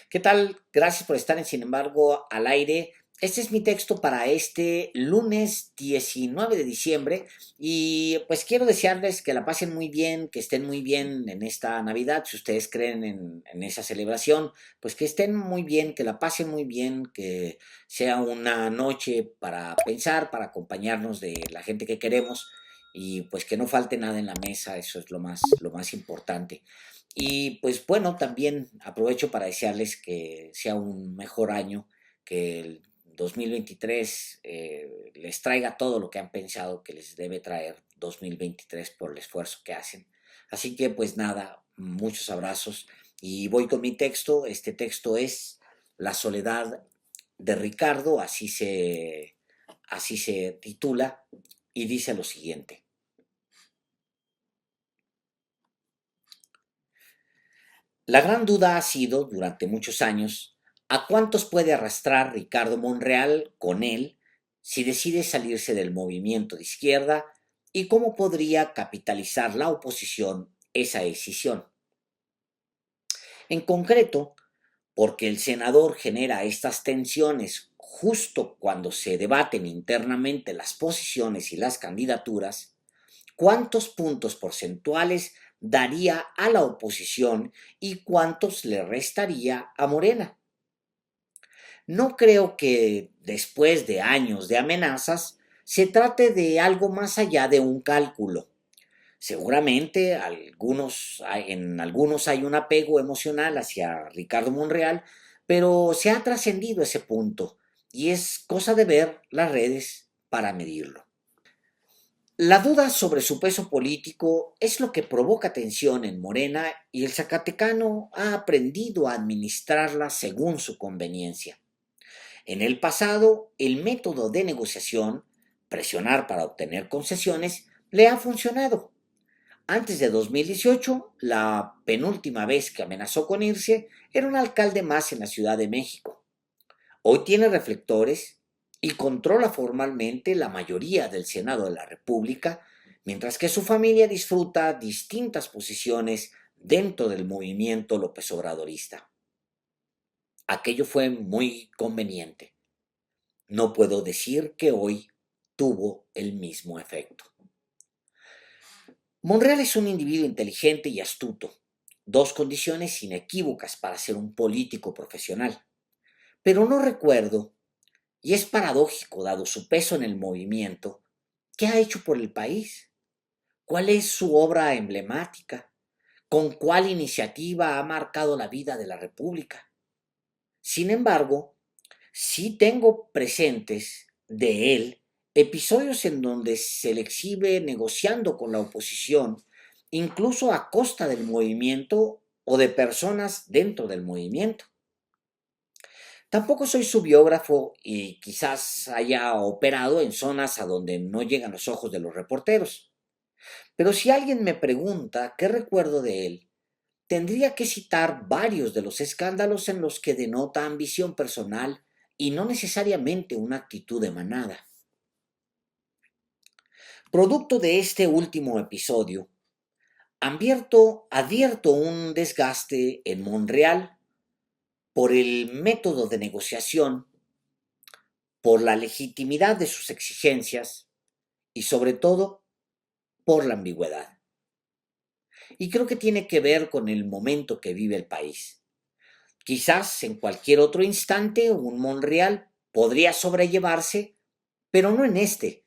¿Qué tal? Gracias por estar en Sin embargo al aire. Este es mi texto para este lunes 19 de diciembre y pues quiero desearles que la pasen muy bien, que estén muy bien en esta Navidad, si ustedes creen en esa celebración, pues que estén muy bien, que la pasen muy bien, que sea una noche para pensar, para acompañarnos de la gente que queremos y pues que no falte nada en la mesa, eso es lo más importante. Y pues bueno, también aprovecho para desearles que sea un mejor año, que el 2023 les traiga todo lo que han pensado que les debe traer 2023 por el esfuerzo que hacen. Así que pues nada, muchos abrazos y voy con mi texto. Este texto es La soledad de Ricardo, así se titula y dice lo siguiente. La gran duda ha sido, durante muchos años, a cuántos puede arrastrar Ricardo Monreal con él si decide salirse del movimiento de izquierda y cómo podría capitalizar la oposición esa decisión. En concreto, porque el senador genera estas tensiones justo cuando se debaten internamente las posiciones y las candidaturas, ¿cuántos puntos porcentuales daría a la oposición y cuántos le restaría a Morena? No creo que después de años de amenazas se trate de algo más allá de un cálculo. Seguramente en algunos hay un apego emocional hacia Ricardo Monreal, pero se ha trascendido ese punto y es cosa de ver las redes para medirlo. La duda sobre su peso político es lo que provoca tensión en Morena y el zacatecano ha aprendido a administrarla según su conveniencia. En el pasado, el método de negociación, presionar para obtener concesiones, le ha funcionado. Antes de 2018, la penúltima vez que amenazó con irse, era un alcalde más en la Ciudad de México. Hoy tiene reflectores y controla formalmente la mayoría del Senado de la República, mientras que su familia disfruta distintas posiciones dentro del movimiento López Obradorista. Aquello fue muy conveniente. No puedo decir que hoy tuvo el mismo efecto. Monreal es un individuo inteligente y astuto, dos condiciones inequívocas para ser un político profesional. Pero no recuerdo, y es paradójico dado su peso en el movimiento, ¿qué ha hecho por el país? ¿Cuál es su obra emblemática? ¿Con cuál iniciativa ha marcado la vida de la República? Sin embargo, sí tengo presentes de él episodios en donde se le exhibe negociando con la oposición, incluso a costa del movimiento o de personas dentro del movimiento. Tampoco soy su biógrafo y quizás haya operado en zonas a donde no llegan los ojos de los reporteros. Pero si alguien me pregunta qué recuerdo de él, tendría que citar varios de los escándalos en los que denota ambición personal y no necesariamente una actitud de manada. Producto de este último episodio, advierto un desgaste en Monreal por el método de negociación, por la legitimidad de sus exigencias y sobre todo por la ambigüedad. Y creo que tiene que ver con el momento que vive el país. Quizás en cualquier otro instante un Monreal podría sobrellevarse, pero no en este,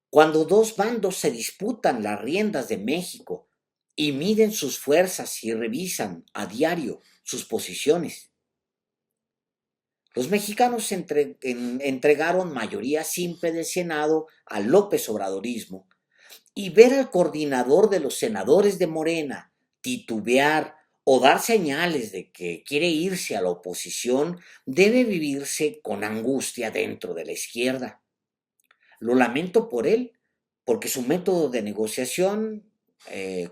cuando dos bandos se disputan las riendas de México y miden sus fuerzas y revisan a diario sus posiciones. Los mexicanos entregaron mayoría simple del Senado al López Obradorismo y ver al coordinador de los senadores de Morena titubear o dar señales de que quiere irse a la oposición debe vivirse con angustia dentro de la izquierda. Lo lamento por él, porque su método de negociación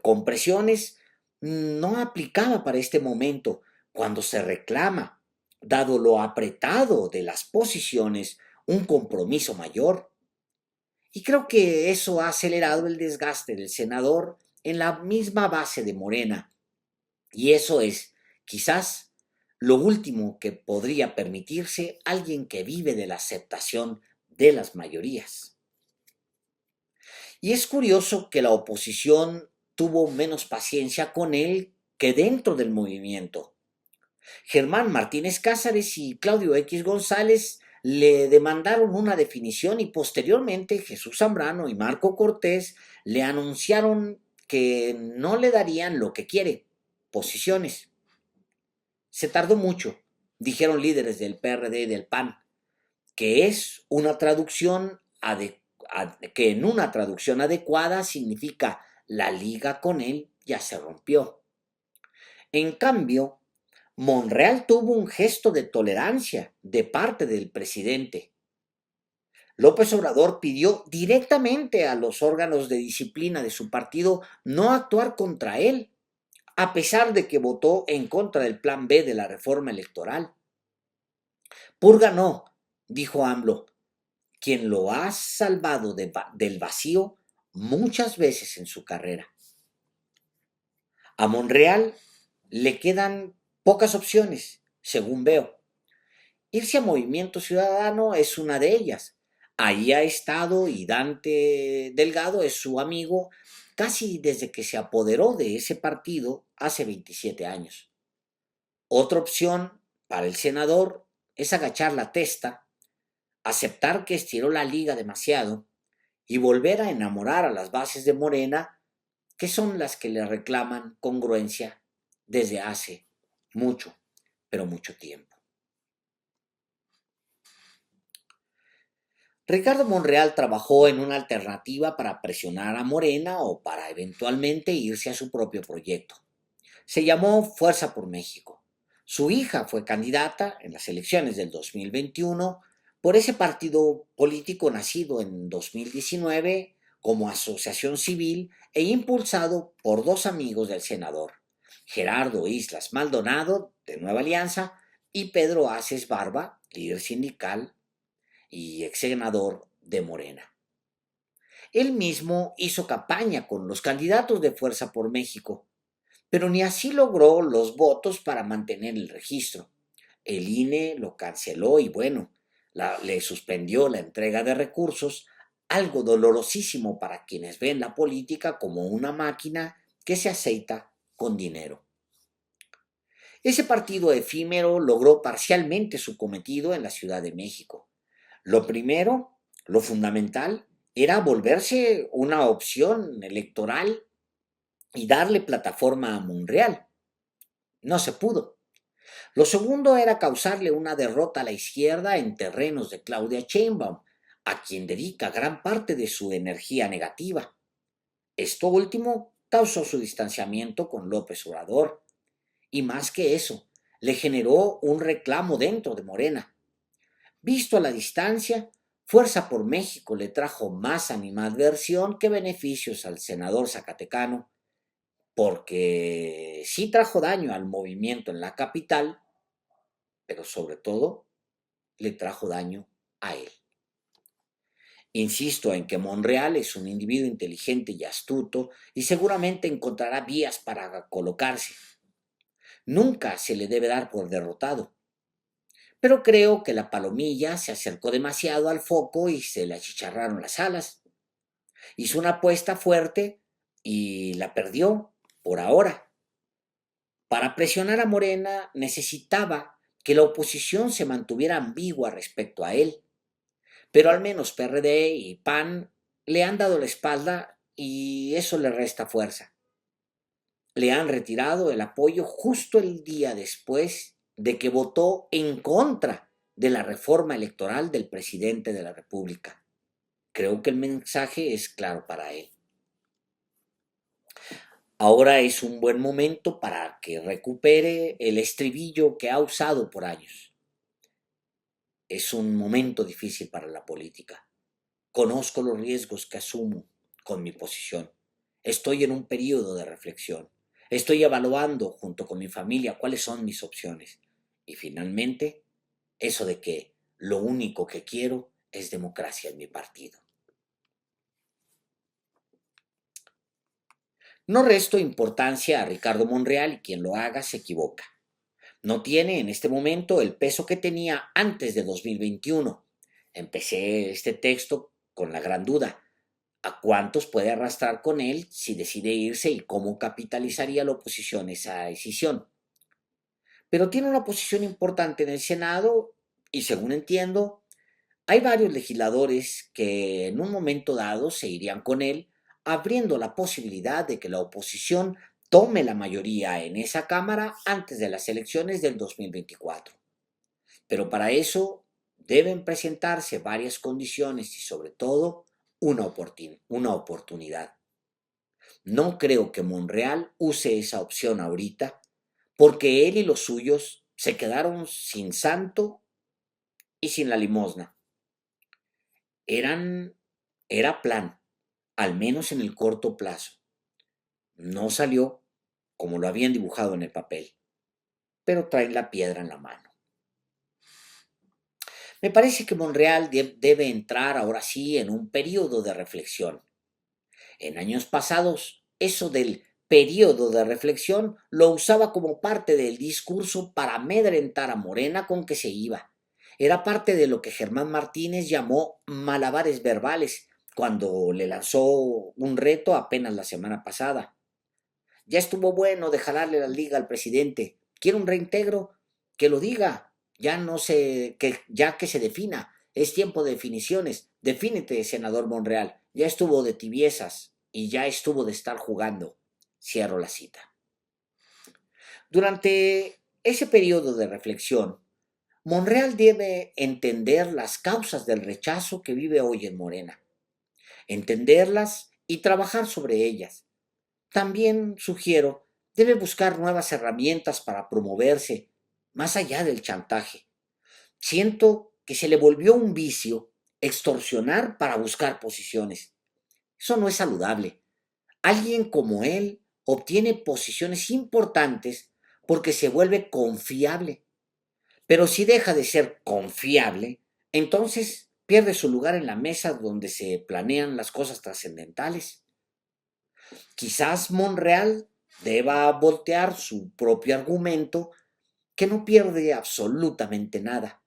con presiones no aplicaba para este momento, cuando se reclama, dado lo apretado de las posiciones, un compromiso mayor. Y creo que eso ha acelerado el desgaste del senador en la misma base de Morena. Y eso es, quizás, lo último que podría permitirse alguien que vive de la aceptación de las mayorías. Y es curioso que la oposición tuvo menos paciencia con él que dentro del movimiento. Germán Martínez Cázares y Claudio X González le demandaron una definición y posteriormente Jesús Zambrano y Marco Cortés le anunciaron que no le darían lo que quiere, posiciones. Se tardó mucho, dijeron líderes del PRD y del PAN, que es una traducción que en una traducción adecuada significa la liga con él ya se rompió. En cambio, Monreal tuvo un gesto de tolerancia de parte del presidente. López Obrador pidió directamente a los órganos de disciplina de su partido no actuar contra él, a pesar de que votó en contra del plan B de la reforma electoral. Purga no, dijo AMLO, quien lo ha salvado del vacío muchas veces en su carrera. A Monreal le quedan pocas opciones, según veo. Irse a Movimiento Ciudadano es una de ellas. Ahí ha estado y Dante Delgado es su amigo casi desde que se apoderó de ese partido hace 27 años. Otra opción para el senador es agachar la testa, aceptar que estiró la liga demasiado y volver a enamorar a las bases de Morena, que son las que le reclaman congruencia desde hace mucho, pero mucho tiempo. Ricardo Monreal trabajó en una alternativa para presionar a Morena o para eventualmente irse a su propio proyecto. Se llamó Fuerza por México. Su hija fue candidata en las elecciones del 2021 por ese partido político nacido en 2019 como asociación civil e impulsado por dos amigos del senador, Gerardo Islas Maldonado, de Nueva Alianza, y Pedro Aces Barba, líder sindical y ex senador de Morena. Él mismo hizo campaña con los candidatos de Fuerza por México, pero ni así logró los votos para mantener el registro. El INE lo canceló y bueno, le suspendió la entrega de recursos, algo dolorosísimo para quienes ven la política como una máquina que se aceita con dinero. Ese partido efímero logró parcialmente su cometido en la Ciudad de México. Lo primero, lo fundamental, era volverse una opción electoral y darle plataforma a Monreal. No se pudo. Lo segundo era causarle una derrota a la izquierda en terrenos de Claudia Sheinbaum, a quien dedica gran parte de su energía negativa. Esto último causó su distanciamiento con López Obrador, y más que eso, le generó un reclamo dentro de Morena. Visto a la distancia, Fuerza por México le trajo más animadversión que beneficios al senador zacatecano, porque sí trajo daño al movimiento en la capital, pero sobre todo le trajo daño a él. Insisto en que Monreal es un individuo inteligente y astuto y seguramente encontrará vías para colocarse. Nunca se le debe dar por derrotado. Pero creo que la palomilla se acercó demasiado al foco y se le achicharraron las alas. Hizo una apuesta fuerte y la perdió por ahora. Para presionar a Morena necesitaba que la oposición se mantuviera ambigua respecto a él, pero al menos PRD y PAN le han dado la espalda y eso le resta fuerza. Le han retirado el apoyo justo el día después de que votó en contra de la reforma electoral del presidente de la República. Creo que el mensaje es claro para él. Ahora es un buen momento para que recupere el estribillo que ha usado por años. Es un momento difícil para la política. Conozco los riesgos que asumo con mi posición. Estoy en un periodo de reflexión. Estoy evaluando junto con mi familia cuáles son mis opciones. Y finalmente, eso de que lo único que quiero es democracia en mi partido. No resto importancia a Ricardo Monreal y quien lo haga se equivoca. No tiene en este momento el peso que tenía antes de 2021. Empecé este texto con la gran duda. ¿A cuántos puede arrastrar con él si decide irse y cómo capitalizaría la oposición esa decisión? Pero tiene una posición importante en el Senado y, según entiendo, hay varios legisladores que en un momento dado se irían con él, abriendo la posibilidad de que la oposición tome la mayoría en esa Cámara antes de las elecciones del 2024. Pero para eso deben presentarse varias condiciones y, sobre todo, una oportunidad. No creo que Monreal use esa opción ahorita, porque él y los suyos se quedaron sin santo y sin la limosna. Eran, era plan, al menos en el corto plazo. No salió como lo habían dibujado en el papel, pero traen la piedra en la mano. Me parece que Monreal debe entrar ahora sí en un periodo de reflexión. En años pasados, eso del periodo de reflexión lo usaba como parte del discurso para amedrentar a Morena con que se iba. Era parte de lo que Germán Martínez llamó malabares verbales cuando le lanzó un reto apenas la semana pasada. Ya estuvo bueno de jalarle la liga al presidente. ¿Quiere un reintegro? Que lo diga. Ya no sé, ya que se defina. Es tiempo de definiciones. Defínete, senador Monreal. Ya estuvo de tibiezas y ya estuvo de estar jugando. Cierro la cita. Durante ese periodo de reflexión, Monreal debe entender las causas del rechazo que vive hoy en Morena, entenderlas y trabajar sobre ellas. También sugiero, debe buscar nuevas herramientas para promoverse, más allá del chantaje. Siento que se le volvió un vicio extorsionar para buscar posiciones. Eso no es saludable. Alguien como él obtiene posiciones importantes porque se vuelve confiable. Pero si deja de ser confiable, entonces pierde su lugar en la mesa donde se planean las cosas trascendentales. Quizás Monreal deba voltear su propio argumento, que no pierde absolutamente nada.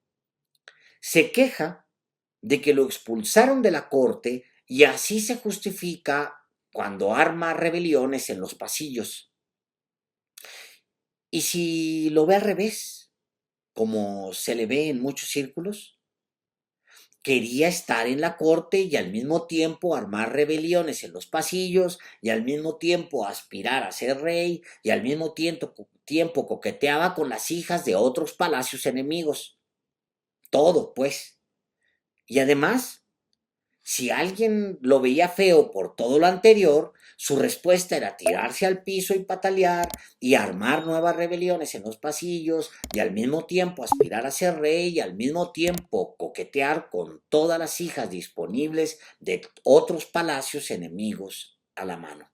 Se queja de que lo expulsaron de la corte y así se justifica cuando arma rebeliones en los pasillos. ¿Y si lo ve al revés, como se le ve en muchos círculos? Quería estar en la corte y al mismo tiempo armar rebeliones en los pasillos y al mismo tiempo aspirar a ser rey y al mismo tiempo coqueteaba con las hijas de otros palacios enemigos. Todo, pues. Y además, si alguien lo veía feo por todo lo anterior, su respuesta era tirarse al piso y patalear y armar nuevas rebeliones en los pasillos y al mismo tiempo aspirar a ser rey y al mismo tiempo coquetear con todas las hijas disponibles de otros palacios enemigos a la mano.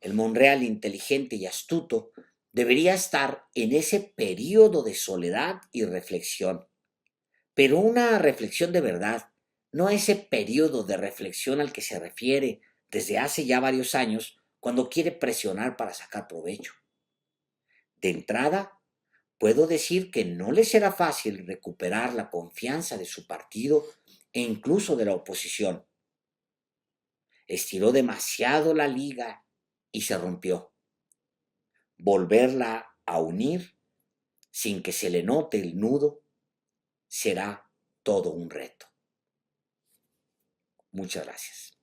El Monreal inteligente y astuto debería estar en ese periodo de soledad y reflexión, pero una reflexión de verdad, no ese periodo de reflexión al que se refiere desde hace ya varios años cuando quiere presionar para sacar provecho. De entrada, puedo decir que no le será fácil recuperar la confianza de su partido e incluso de la oposición. Estiró demasiado la liga y se rompió. Volverla a unir sin que se le note el nudo será todo un reto. Muchas gracias.